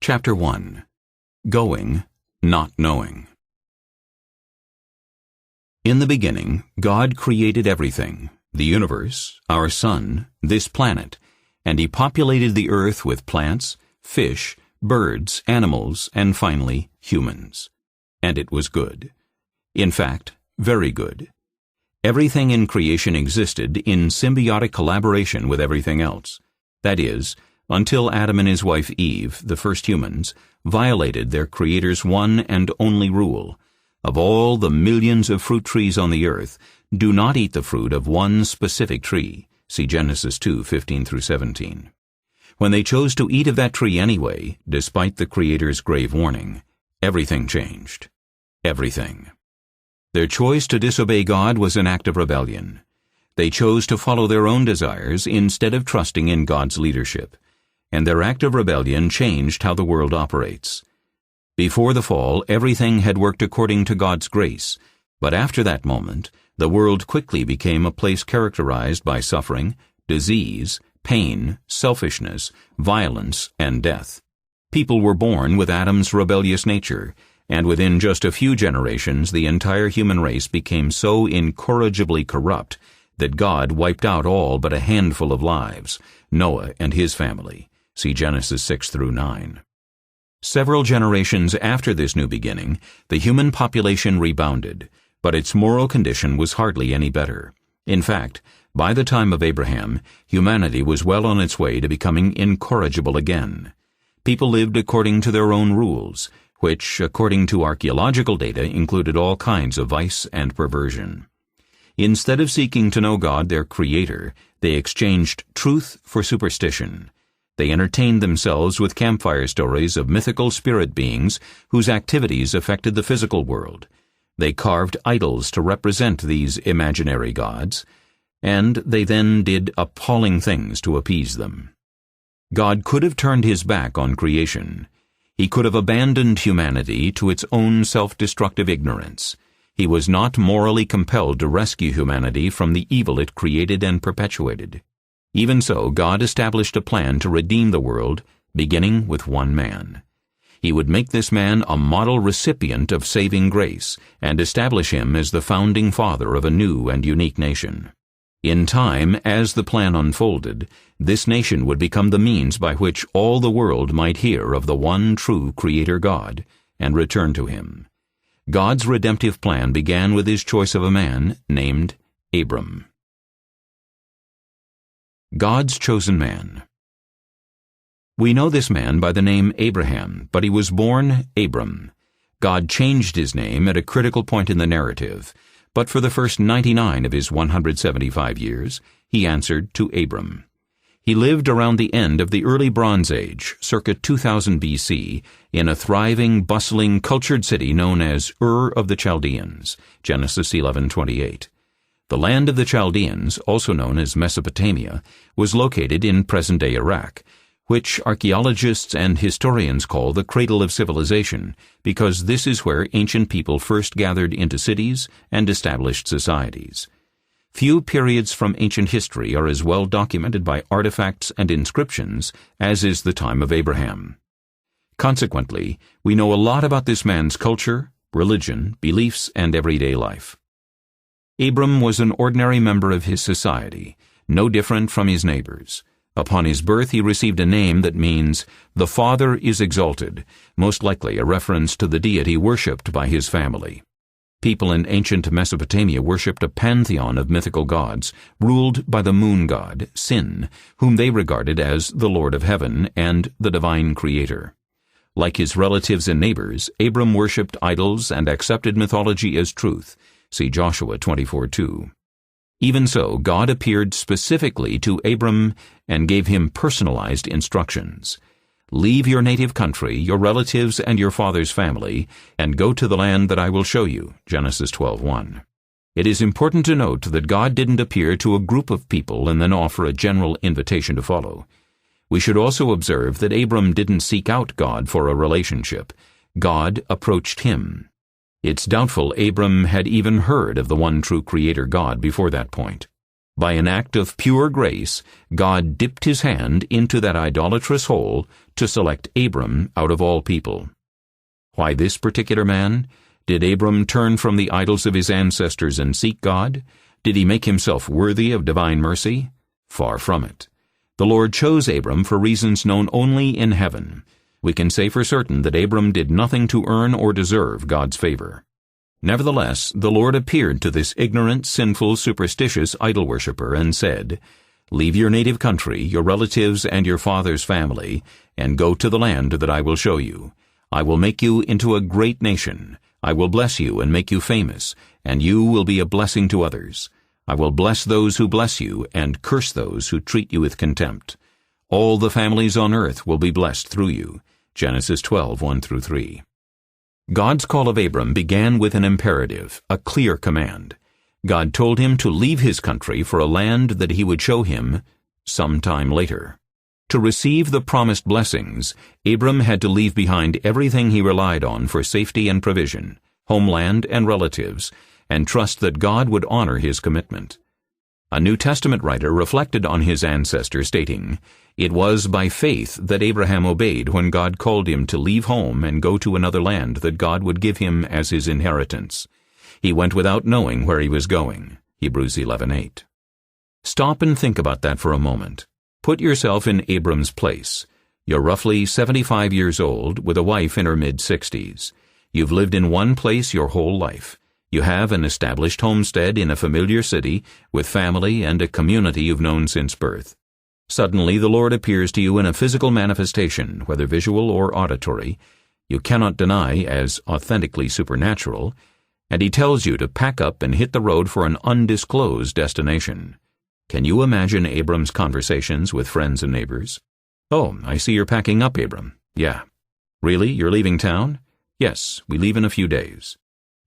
Chapter 1. Going, Not Knowing. In the beginning, God created everything, the universe, our sun, this planet, and He populated the earth with plants, fish, birds, animals, and finally, humans. And it was good. In fact, very good. Everything in creation existed in symbiotic collaboration with everything else. That is, until Adam and his wife Eve, the first humans, violated their Creator's one and only rule: of all the millions of fruit trees on the earth, do not eat the fruit of one specific tree. See Genesis 2:15-17. When they chose to eat of that tree anyway, despite the Creator's grave warning, everything changed. Everything. Their choice to disobey God was an act of rebellion. They chose to follow their own desires instead of trusting in God's leadership, and their act of rebellion changed how the world operates. Before the fall, everything had worked according to God's grace, but after that moment, the world quickly became a place characterized by suffering, disease, pain, selfishness, violence, and death. People were born with Adam's rebellious nature, and within just a few generations the entire human race became so incorrigibly corrupt that God wiped out all but a handful of lives, Noah and his family. See Genesis 6-9. Several generations after this new beginning, the human population rebounded, but its moral condition was hardly any better. In fact, by the time of Abraham, humanity was well on its way to becoming incorrigible again. People lived according to their own rules, which, according to archaeological data, included all kinds of vice and perversion. Instead of seeking to know God, their Creator, they exchanged truth for superstition. They entertained themselves with campfire stories of mythical spirit beings whose activities affected the physical world. They carved idols to represent these imaginary gods, and they then did appalling things to appease them. God could have turned His back on creation. He could have abandoned humanity to its own self-destructive ignorance. He was not morally compelled to rescue humanity from the evil it created and perpetuated. Even so, God established a plan to redeem the world, beginning with one man. He would make this man a model recipient of saving grace and establish him as the founding father of a new and unique nation. In time, as the plan unfolded, this nation would become the means by which all the world might hear of the one true Creator God and return to Him. God's redemptive plan began with His choice of a man named Abram. God's chosen man. We know this man by the name Abraham, but he was born Abram. God changed his name at a critical point in the narrative, but for the first 99 of his 175 years, he answered to Abram. He lived around the end of the early Bronze Age, circa 2000 BC, in a thriving, bustling, cultured city known as Ur of the Chaldeans, Genesis 11:28. The land of the Chaldeans, also known as Mesopotamia, was located in present-day Iraq, which archaeologists and historians call the cradle of civilization, because this is where ancient people first gathered into cities and established societies. Few periods from ancient history are as well documented by artifacts and inscriptions as is the time of Abraham. Consequently, we know a lot about this man's culture, religion, beliefs, and everyday life. Abram was an ordinary member of his society, no different from his neighbors. Upon his birth he received a name that means, "The Father is exalted," most likely a reference to the deity worshipped by his family. People in ancient Mesopotamia worshipped a pantheon of mythical gods, ruled by the moon god, Sin, whom they regarded as the Lord of Heaven and the divine Creator. Like his relatives and neighbors, Abram worshipped idols and accepted mythology as truth. See Joshua 24:2. Even so, God appeared specifically to Abram and gave him personalized instructions. "Leave your native country, your relatives, and your father's family, and go to the land that I will show you." Genesis 12:1. It is important to note that God didn't appear to a group of people and then offer a general invitation to follow. We should also observe that Abram didn't seek out God for a relationship. God approached him. It's doubtful Abram had even heard of the one true Creator God before that point. By an act of pure grace, God dipped his hand into that idolatrous hole to select Abram out of all people. Why this particular man? Did Abram turn from the idols of his ancestors and seek God? Did he make himself worthy of divine mercy? Far from it. The Lord chose Abram for reasons known only in heaven. We can say for certain that Abram did nothing to earn or deserve God's favor. Nevertheless, the Lord appeared to this ignorant, sinful, superstitious idol worshipper and said, "Leave your native country, your relatives, and your father's family, and go to the land that I will show you. I will make you into a great nation. I will bless you and make you famous, and you will be a blessing to others. I will bless those who bless you, and curse those who treat you with contempt. All the families on earth will be blessed through you." Genesis 12:1-3. God's call of Abram began with an imperative, a clear command. God told him to leave his country for a land that he would show him sometime later. To receive the promised blessings, Abram had to leave behind everything he relied on for safety and provision, homeland and relatives, and trust that God would honor his commitment. A New Testament writer reflected on his ancestor, stating, "It was by faith that Abraham obeyed when God called him to leave home and go to another land that God would give him as his inheritance. He went without knowing where he was going." Hebrews 11:8. Stop and think about that for a moment. Put yourself in Abram's place. You're roughly 75 years old with a wife in her mid-60s. You've lived in one place your whole life. You have an established homestead in a familiar city with family and a community you've known since birth. Suddenly the Lord appears to you in a physical manifestation, whether visual or auditory, you cannot deny as authentically supernatural, and he tells you to pack up and hit the road for an undisclosed destination. Can you imagine Abram's conversations with friends and neighbors? "Oh, I see you're packing up, Abram." "Yeah." "Really, you're leaving town?" "Yes, we leave in a few days."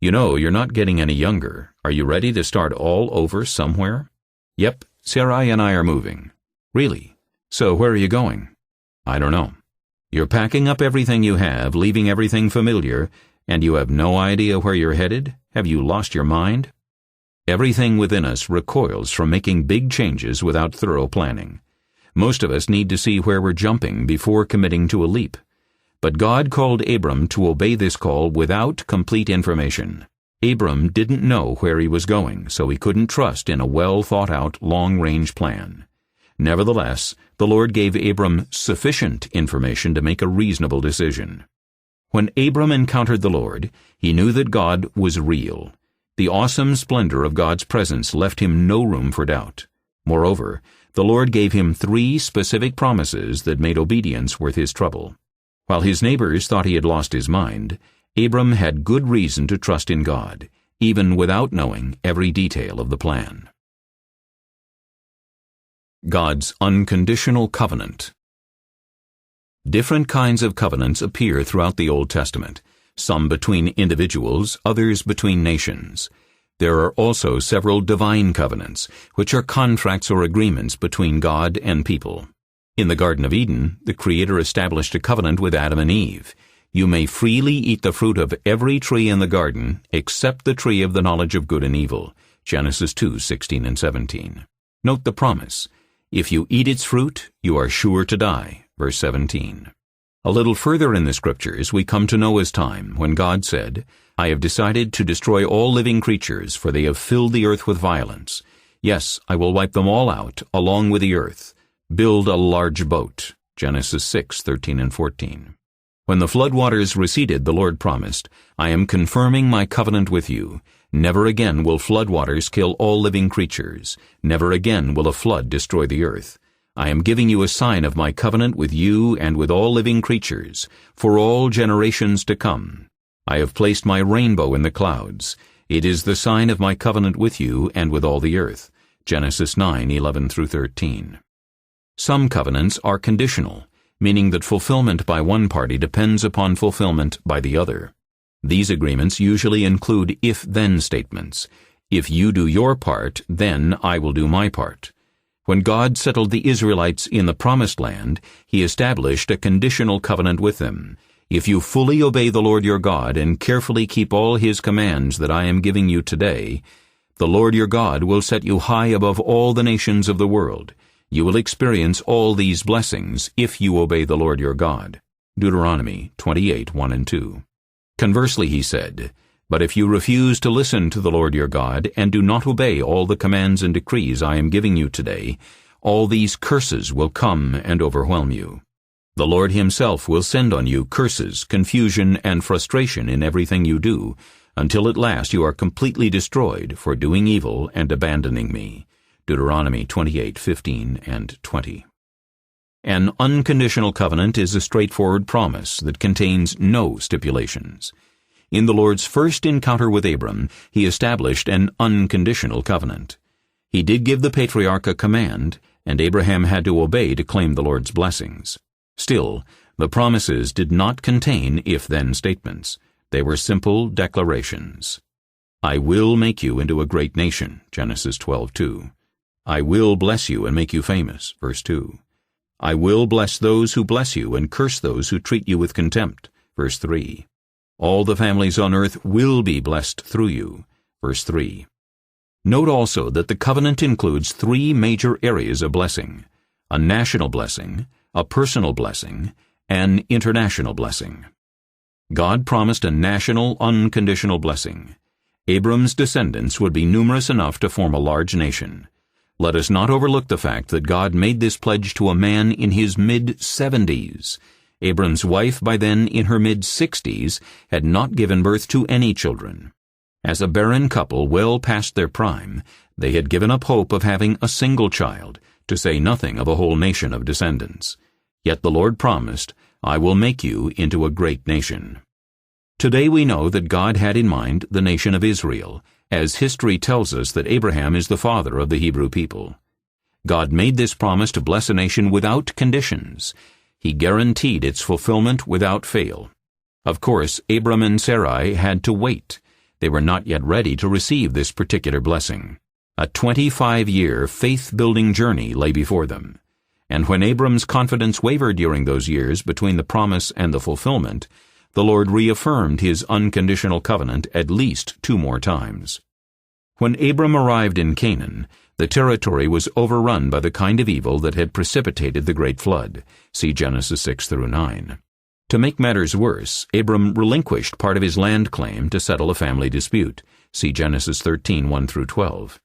"You know, you're not getting any younger. Are you ready to start all over somewhere?" "Yep, Sarai and I are moving." "Really? So where are you going?" "I don't know." "You're packing up everything you have, leaving everything familiar, and you have no idea where you're headed? Have you lost your mind?" Everything within us recoils from making big changes without thorough planning. Most of us need to see where we're jumping before committing to a leap. But God called Abram to obey this call without complete information. Abram didn't know where he was going, so he couldn't trust in a well-thought-out, long-range plan. Nevertheless, the Lord gave Abram sufficient information to make a reasonable decision. When Abram encountered the Lord, he knew that God was real. The awesome splendor of God's presence left him no room for doubt. Moreover, the Lord gave him 3 specific promises that made obedience worth his trouble. While his neighbors thought he had lost his mind, Abram had good reason to trust in God, even without knowing every detail of the plan. God's unconditional covenant. Different kinds of covenants appear throughout the Old Testament, some between individuals, others between nations. There are also several divine covenants, which are contracts or agreements between God and people. In the Garden of Eden, the Creator established a covenant with Adam and Eve. "You may freely eat the fruit of every tree in the garden, except the tree of the knowledge of good and evil." Genesis 2:16 and 17. Note the promise. "If you eat its fruit, you are sure to die." Verse 17. A little further in the Scriptures, we come to Noah's time, when God said, "I have decided to destroy all living creatures, for they have filled the earth with violence. Yes, I will wipe them all out, along with the earth. Build a large boat." Genesis 6:13 and 14. When the floodwaters receded, the Lord promised, "I am confirming my covenant with you. Never again will floodwaters kill all living creatures. Never again will a flood destroy the earth. I am giving you a sign of my covenant with you and with all living creatures, for all generations to come. I have placed my rainbow in the clouds. It is the sign of my covenant with you and with all the earth." Genesis 9:11-13. Some covenants are conditional, meaning that fulfillment by one party depends upon fulfillment by the other. These agreements usually include if-then statements. If you do your part, then I will do my part. When God settled the Israelites in the Promised Land, He established a conditional covenant with them. If you fully obey the Lord your God and carefully keep all His commands that I am giving you today, The Lord your God will set you high above all the nations of the world. You will experience all these blessings if you obey the Lord your God. Deuteronomy 28:1 and 2. Conversely, he said, But if you refuse to listen to the Lord your God, and do not obey all the commands and decrees I am giving you today, all these curses will come and overwhelm you. The Lord himself will send on you curses, confusion, and frustration in everything you do, until at last you are completely destroyed for doing evil and abandoning me. Deuteronomy 28:15 and 20. An unconditional covenant is a straightforward promise that contains no stipulations. In the Lord's first encounter with Abram, he established an unconditional covenant. He did give the patriarch a command, and Abraham had to obey to claim the Lord's blessings. Still, the promises did not contain if-then statements. They were simple declarations. I will make you into a great nation, Genesis 12:2. I will bless you and make you famous, verse 2. I will bless those who bless you and curse those who treat you with contempt, verse 3. All the families on earth will be blessed through you, verse 3. Note also that the covenant includes three major areas of blessing: a national blessing, a personal blessing, and international blessing. God promised a national, unconditional blessing. Abram's descendants would be numerous enough to form a large nation. Let us not overlook the fact that God made this pledge to a man in his mid-70s. Abram's wife, by then in her mid-60s, had not given birth to any children. As a barren couple well past their prime, they had given up hope of having a single child, to say nothing of a whole nation of descendants. Yet the Lord promised, I will make you into a great nation. Today we know that God had in mind the nation of Israel, as history tells us that Abraham is the father of the Hebrew people. God made this promise to bless a nation without conditions. He guaranteed its fulfillment without fail. Of course, Abram and Sarai had to wait. They were not yet ready to receive this particular blessing. A 25-year faith-building journey lay before them. And when Abram's confidence wavered during those years between the promise and the fulfillment, the Lord reaffirmed his unconditional covenant at least 2 more times. When Abram arrived in Canaan, the territory was overrun by the kind of evil that had precipitated the great flood. See Genesis 6-9. To make matters worse, Abram relinquished part of his land claim to settle a family dispute. See Genesis 13:1-12.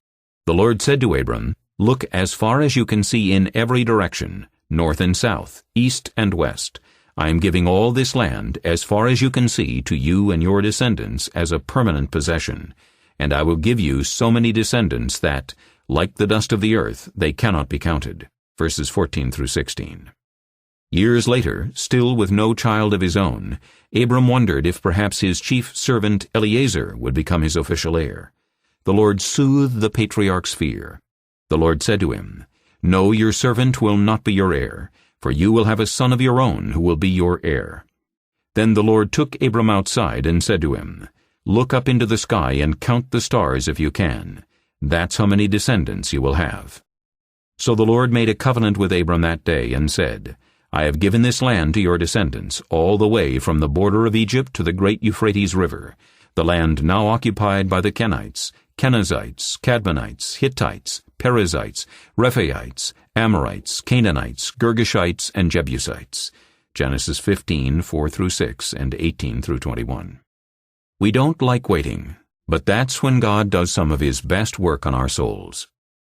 The Lord said to Abram, Look as far as you can see in every direction, north and south, east and west. I am giving all this land, as far as you can see, to you and your descendants as a permanent possession, and I will give you so many descendants that, like the dust of the earth, they cannot be counted. Verses 14-16. Years later, still with no child of his own, Abram wondered if perhaps his chief servant Eliezer would become his official heir. The Lord soothed the patriarch's fear. The Lord said to him, No, your servant will not be your heir, for you will have a son of your own who will be your heir. Then the Lord took Abram outside and said to him, Look up into the sky and count the stars if you can. That's how many descendants you will have. So the Lord made a covenant with Abram that day and said, I have given this land to your descendants, all the way from the border of Egypt to the great Euphrates River, the land now occupied by the Kenites, Kenizzites, Cadmonites, Hittites, Perizzites, Rephaites, Amorites, Canaanites, Girgashites, and Jebusites. Genesis 15:4-6 and 18-21. We don't like waiting, but that's when God does some of his best work on our souls.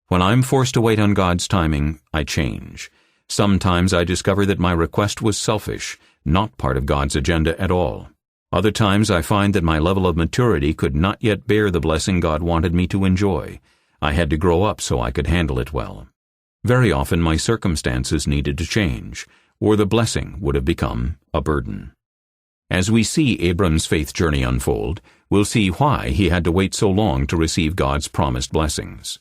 When I'm forced to wait on God's timing, I change. Sometimes I discover that my request was selfish, not part of God's agenda at all. Other times I find that my level of maturity could not yet bear the blessing God wanted me to enjoy. I had to grow up so I could handle it well. Very often my circumstances needed to change, or the blessing would have become a burden. As we see Abram's faith journey unfold, we'll see why he had to wait so long to receive God's promised blessings.